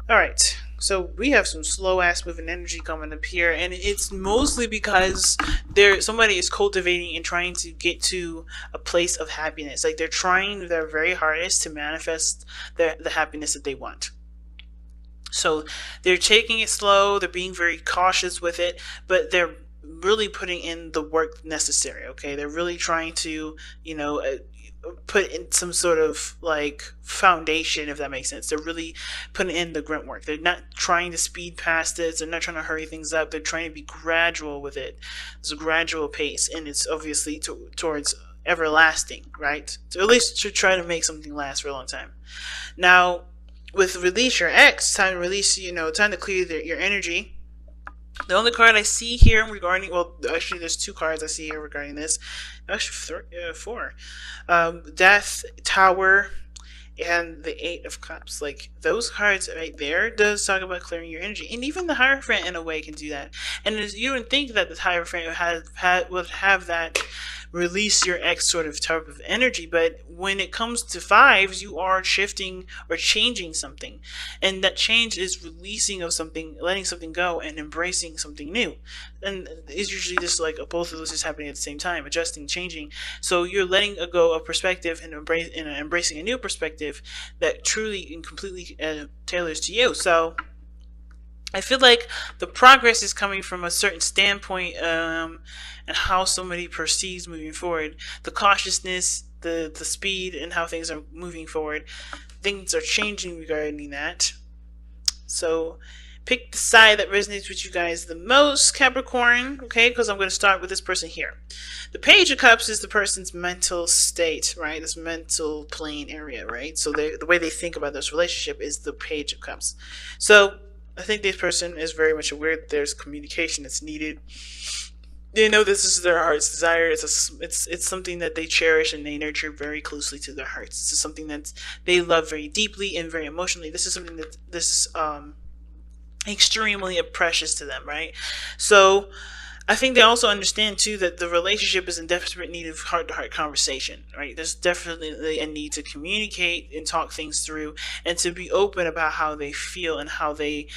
All right. So we have some slow ass moving energy coming up here, and it's mostly because somebody is cultivating and trying to get to a place of happiness. Like they're trying their very hardest to manifest the happiness that they want. So they're taking it slow, they're being very cautious with it, but they're really putting in the work necessary, okay? They're really trying to, you know, put in some sort of like foundation, if that makes sense. They're really putting in the grunt work. They're not trying to speed past it, they're not trying to hurry things up, they're trying to be gradual with it. It's a gradual pace, and it's obviously towards everlasting, right? So at least to try to make something last for a long time. Now, with release your X, time to release, time to clear your energy. The only card I see here regarding, well, actually, there's two cards I see here regarding this. Actually, four. Death, Tower, and the Eight of Cups. Like, those cards right there does talk about clearing your energy. And even the Hierophant, in a way, can do that. And you would think that the Hierophant would have that release your X sort of type of energy, but when it comes to fives, you are shifting or changing something, and that change is releasing of something, letting something go, and embracing something new. And it's usually just like both of those is happening at the same time, adjusting, changing. So you're letting go of perspective and embracing a new perspective that truly and completely tailors to you. So I feel like the progress is coming from a certain standpoint, and how somebody perceives moving forward. The cautiousness, the speed, and how things are moving forward. Things are changing regarding that. So pick the side that resonates with you guys the most, Capricorn, okay? Because I'm going to start with this person here. The Page of Cups is the person's mental state, right? This mental plane area, right? So the way they think about this relationship is the Page of Cups. So I think this person is very much aware that there's communication that's needed. They know this is their heart's desire. It's something that they cherish and they nurture very closely to their hearts. This is something that they love very deeply and very emotionally. This is something that this is extremely precious to them, right? So I think they also understand too that the relationship is in desperate need of heart-to-heart conversation, right? There's definitely a need to communicate and talk things through, and to be open about how they feel and how they,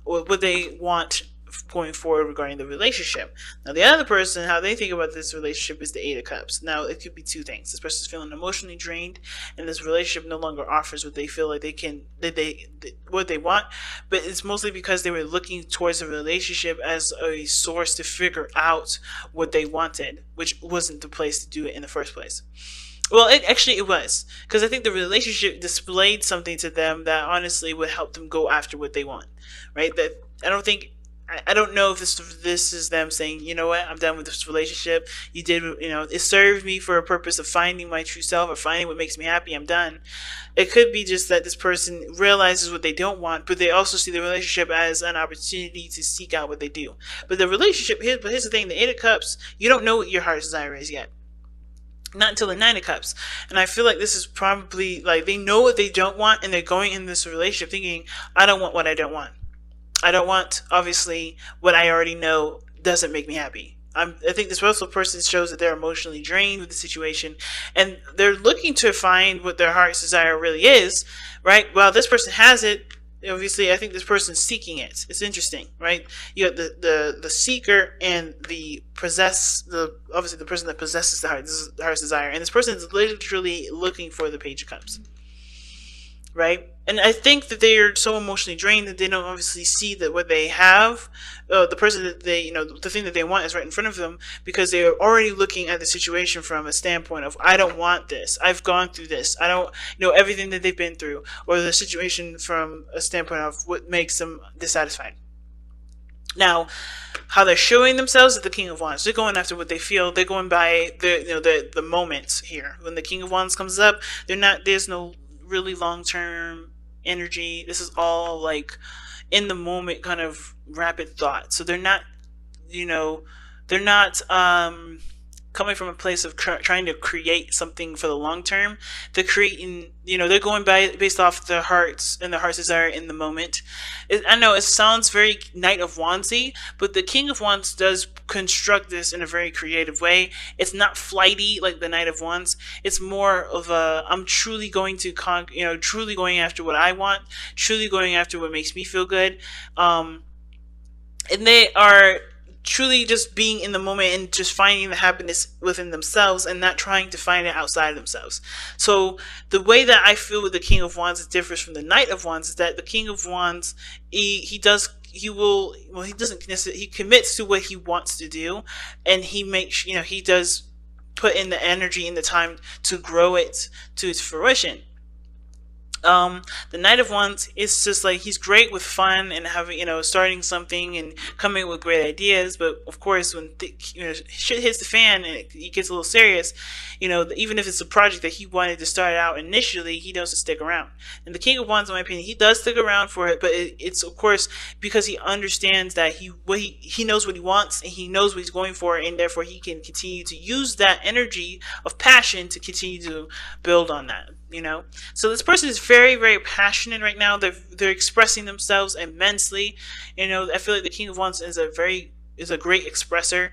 what they want going forward regarding the relationship. Now, the other person, how they think about this relationship is the Eight of Cups. Now, it could be two things. This person's feeling emotionally drained, and this relationship no longer offers what they feel like what they want. But it's mostly because they were looking towards a relationship as a source to figure out what they wanted, which wasn't the place to do it in the first place. Well, it was, because I think the relationship displayed something to them that honestly would help them go after what they want, right? That I don't know if this is them saying, you know what, I'm done with this relationship. You did, it served me for a purpose of finding my true self or finding what makes me happy. I'm done. It could be just that this person realizes what they don't want, but they also see the relationship as an opportunity to seek out what they do. But the relationship, here's the thing, the Eight of Cups, you don't know what your heart's desire is yet. Not until the Nine of Cups. And I feel like this is probably, like, they know what they don't want, and they're going in this relationship thinking, I don't want what I don't want. I don't want, obviously, what I already know doesn't make me happy. I think this also person shows that they're emotionally drained with the situation, and they're looking to find what their heart's desire really is, right? Well, this person has it. Obviously, I think this person's seeking it. It's interesting, right? You got the seeker and the obviously the person that possesses the heart's desire, and this person is literally looking for the Page of Cups. Right? And I think that they are so emotionally drained that they don't obviously see that what they have, the person that they, the thing that they want is right in front of them, because they are already looking at the situation from a standpoint of, I don't want this. I've gone through this. I don't know everything that they've been through, or the situation from a standpoint of what makes them dissatisfied. Now, how they're showing themselves is the King of Wands. They're going after what they feel. They're going by the moments here. When the King of Wands comes up, there's no really long-term energy. This is all like in the moment kind of rapid thought. So they're not coming from a place of trying to create something for the long term. They're creating, they're going by based off their hearts and their heart's desire in the moment. I know it sounds very Knight of Wandsy, but the King of Wands does construct this in a very creative way. It's not flighty like the Knight of Wands. It's more of a, I'm truly going to truly going after what I want, truly going after what makes me feel good. And they are truly just being in the moment and just finding the happiness within themselves and not trying to find it outside of themselves. So the way that I feel with the King of Wands differs from the Knight of Wands is that the King of Wands, he doesn't necessarily, he commits to what he wants to do, and he makes, he does put in the energy and the time to grow it to its fruition. The Knight of Wands is just like, he's great with fun and having, starting something and coming up with great ideas. But of course, when shit hits the fan and it gets a little serious, even if it's a project that he wanted to start out initially, he doesn't stick around. And the King of Wands, in my opinion, he does stick around for it, but it's of course because he understands that he knows what he wants and he knows what he's going for, and therefore he can continue to use that energy of passion to continue to build on that. So this person is very, very passionate right now. They're expressing themselves immensely. I feel like the King of Wands is a great expresser.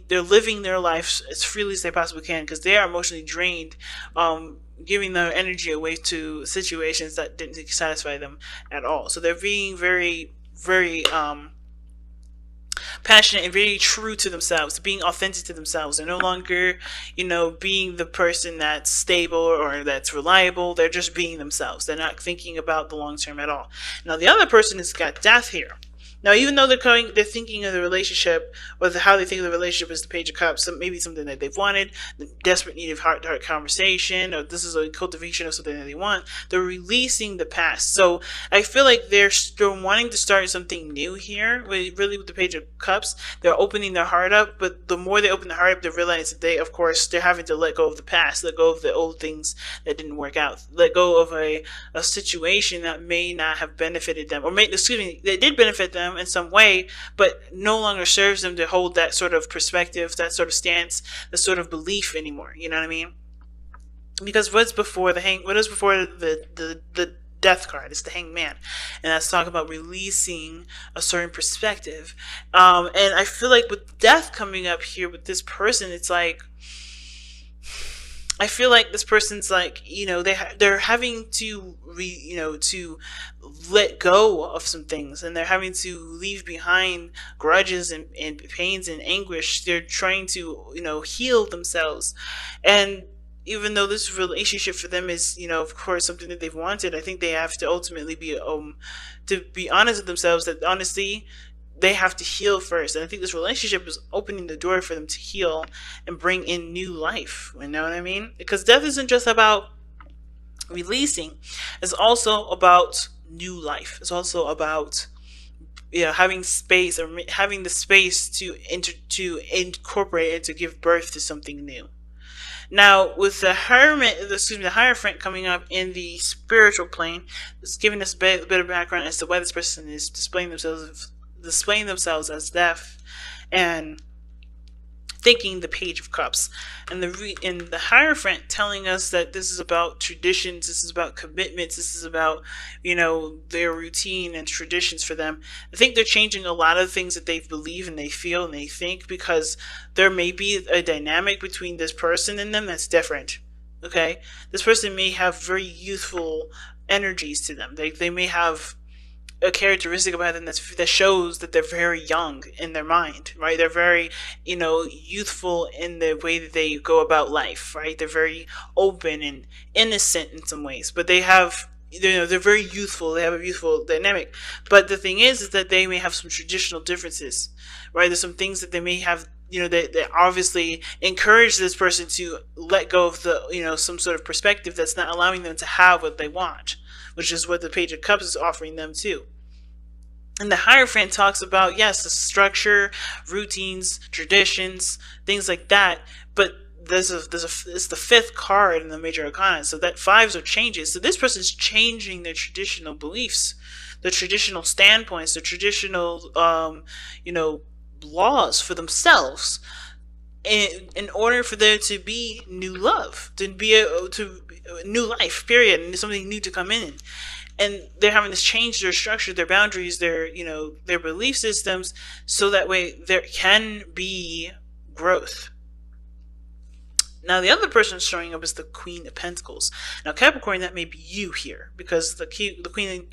They're living their life as freely as they possibly can because they are emotionally drained, giving their energy away to situations that didn't satisfy them at all. So they're being very, very passionate and very true to themselves, being authentic to themselves. They're no longer, being the person that's stable or that's reliable. They're just being themselves. They're not thinking about the long term at all. Now the other person has got death here. Now, even though they're thinking of the relationship, or how they think of the relationship is the Page of Cups, maybe something that they've wanted, the desperate need of heart-to-heart conversation, or this is a cultivation of something that they want, they're releasing the past. So I feel like they're still wanting to start something new here, really with the Page of Cups. They're opening their heart up, but the more they open their heart up, they realize that they're having to let go of the past, let go of the old things that didn't work out, let go of a situation that may not have benefited them, or that did benefit them in some way, but no longer serves them to hold that sort of perspective, that sort of stance, that sort of belief anymore. You know what I mean? Because what is before the death card? It's the Hanged Man, and that's talking about releasing a certain perspective. And I feel like with death coming up here with this person, it's like, I feel like this person's like, they're having to to let go of some things, and they're having to leave behind grudges and pains and anguish. They're trying to, heal themselves. And even though this relationship for them is, of course, something that they've wanted, I think they have to ultimately be honest with themselves that honestly, they have to heal first. And I think this relationship is opening the door for them to heal and bring in new life. You know what I mean? Because death isn't just about releasing. It's also about new life. It's also about having space, or having the space to incorporate and to give birth to something new. Now, with the Hierophant coming up in the spiritual plane, it's giving us a bit of background as to why this person is displaying themselves as deaf and thinking the Page of Cups, and the Hierophant telling us that this is about traditions, this is about commitments, this is about their routine and traditions for them. I think they're changing a lot of things that they believe and they feel and they think, because there may be a dynamic between this person and them that's different. Okay, this person may have very youthful energies to them. They may have a characteristic about them that shows that they're very young in their mind, right? They're very, youthful in the way that they go about life, right? They're very open and innocent in some ways, but they're very youthful. They have a youthful dynamic. But the thing is that they may have some traditional differences, right? There's some things that they may have, that obviously encourage this person to let go of the, some sort of perspective that's not allowing them to have what they want, which is what the Page of Cups is offering them too. And the Hierophant talks about, yes, the structure, routines, traditions, things like that. But it's the fifth card in the Major Arcana, so that fives are changes. So this person's changing their traditional beliefs, their traditional standpoints, their traditional, laws for themselves. in order for there to be new love, to be to new life, period, and something new to come in. And they're having to change their structure, their boundaries, their their belief systems, so that way there can be growth. Now the other person showing up is the Queen of Pentacles. Now Capricorn, that may be you here, because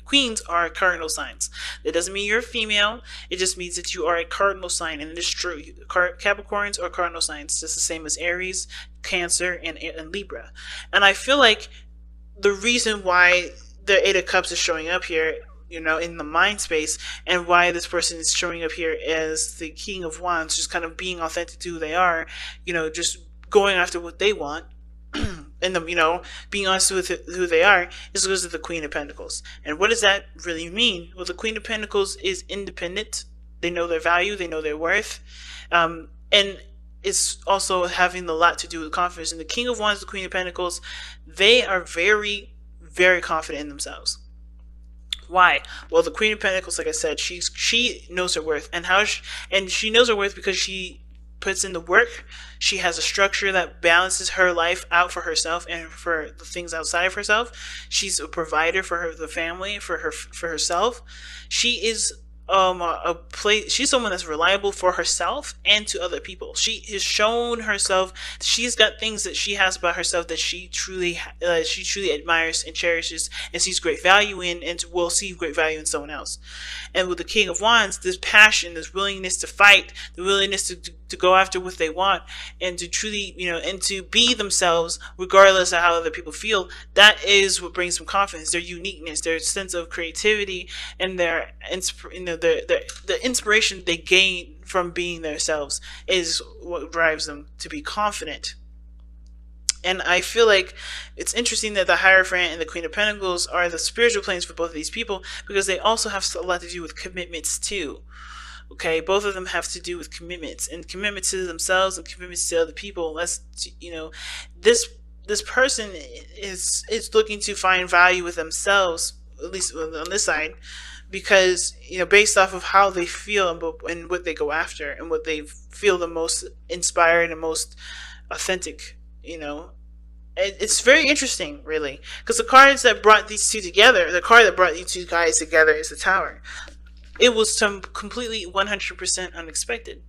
queens are cardinal signs. That doesn't mean you're a female. It just means that you are a cardinal sign, and it is true. Capricorns are cardinal signs, just the same as Aries, Cancer, and Libra. And I feel like the reason why the Eight of Cups is showing up here, in the mind space, and why this person is showing up here as the King of Wands, just kind of being authentic to who they are, just going after what they want, and being honest with who they are, is because of the Queen of Pentacles. And what does that really mean? Well, the Queen of Pentacles is independent. They know their value. They know their worth. And it's also having a lot to do with confidence. And the King of Wands, the Queen of Pentacles, they are very, very confident in themselves. Why? Well, the Queen of Pentacles, like I said, she knows her worth, and she knows her worth because she puts in the work. She has a structure that balances her life out for herself and for the things outside of herself. She's a provider for the family, for herself. She is she's someone that's reliable for herself and to other people. She has shown herself. She's got things that she has about herself that she truly admires and cherishes and sees great value in, and will see great value in someone else. And with the King of Wands, this passion, this willingness to fight, the willingness to go after what they want, and to truly, and to be themselves regardless of how other people feel. That is what brings them confidence. Their uniqueness, their sense of creativity, and their the inspiration they gain from being themselves is what drives them to be confident. And I feel like it's interesting that the Hierophant and the Queen of Pentacles are the spiritual planes for both of these people, because they also have a lot to do with commitments too. Okay, both of them have to do with commitments, and commitments to themselves and commitments to other people. This person is looking to find value with themselves, at least on this side, because based off of how they feel and what they go after and what they feel the most inspired and most authentic. It's very interesting, really, because the cards that brought these two together, the card that brought these two guys together, is the Tower. It was completely 100% unexpected.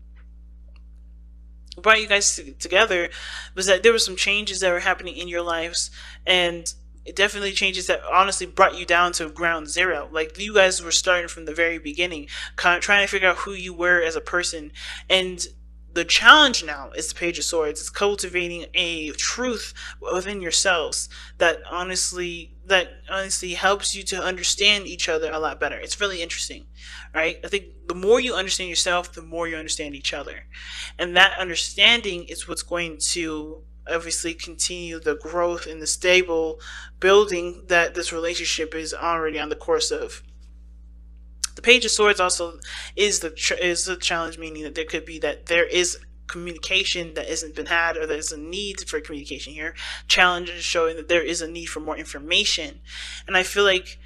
What brought you guys together was that there were some changes that were happening in your lives, and it definitely changes that honestly brought you down to ground zero. Like, you guys were starting from the very beginning, kind of trying to figure out who you were as a person. And the challenge now is the Page of Swords. It's cultivating a truth within yourselves that honestly helps you to understand each other a lot better. It's really interesting, right? I think the more you understand yourself, the more you understand each other. And that understanding is what's going to obviously continue the growth and the stable building that this relationship is already on the course of. The Page of Swords also is the challenge, meaning that there is communication that hasn't been had, or there's a need for communication here. Challenge is showing that there is a need for more information. And I feel like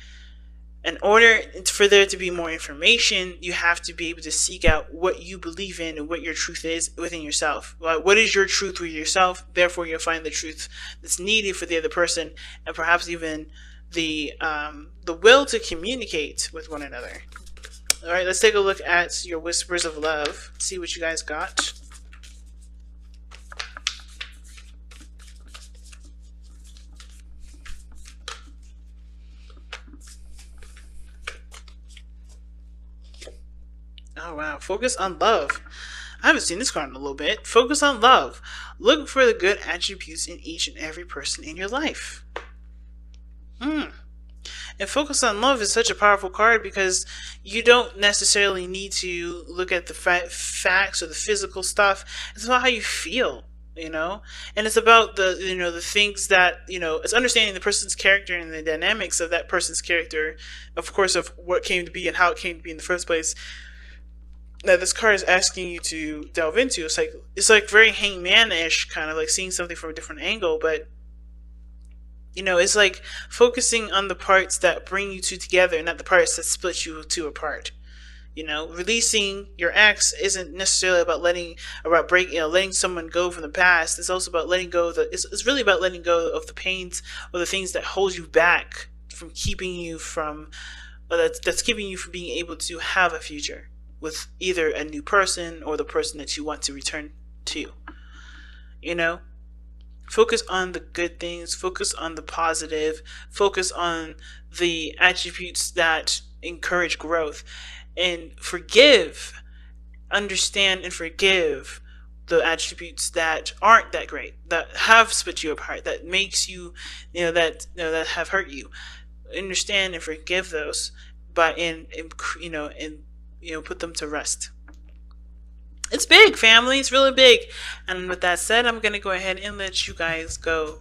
in order for there to be more information, you have to be able to seek out what you believe in and what your truth is within yourself. What is your truth with yourself? Therefore, you'll find the truth that's needed for the other person, and perhaps even the will to communicate with one another. All right, let's take a look at your whispers of love. See what you guys got. Oh wow, focus on love. I haven't seen this card in a little bit. Focus on love. Look for the good attributes in each and every person in your life. And focus on love is such a powerful card, because you don't necessarily need to look at the facts or the physical stuff. It's about how you feel, and it's about the things that, it's understanding the person's character and the dynamics of that person's character, of course, of what came to be and how it came to be in the first place, that this card is asking you to delve into. It's like very hangman-ish, kind of like seeing something from a different angle, but it's like focusing on the parts that bring you two together, not the parts that split you two apart. You know, releasing your ex isn't necessarily about letting someone go from the past. It's also about letting go of it's really about letting go of the pains or the things that hold you back from keeping you from that's keeping you from being able to have a future with either a new person or the person that you want to return to. You know, focus on the good things, focus on the positive, focus on the attributes that encourage growth, and understand and forgive the attributes that aren't that great, that have split you apart, that makes you, that have hurt you. Understand and forgive those, but put them to rest. It's big, family. It's really big. And with that said, I'm going to go ahead and let you guys go.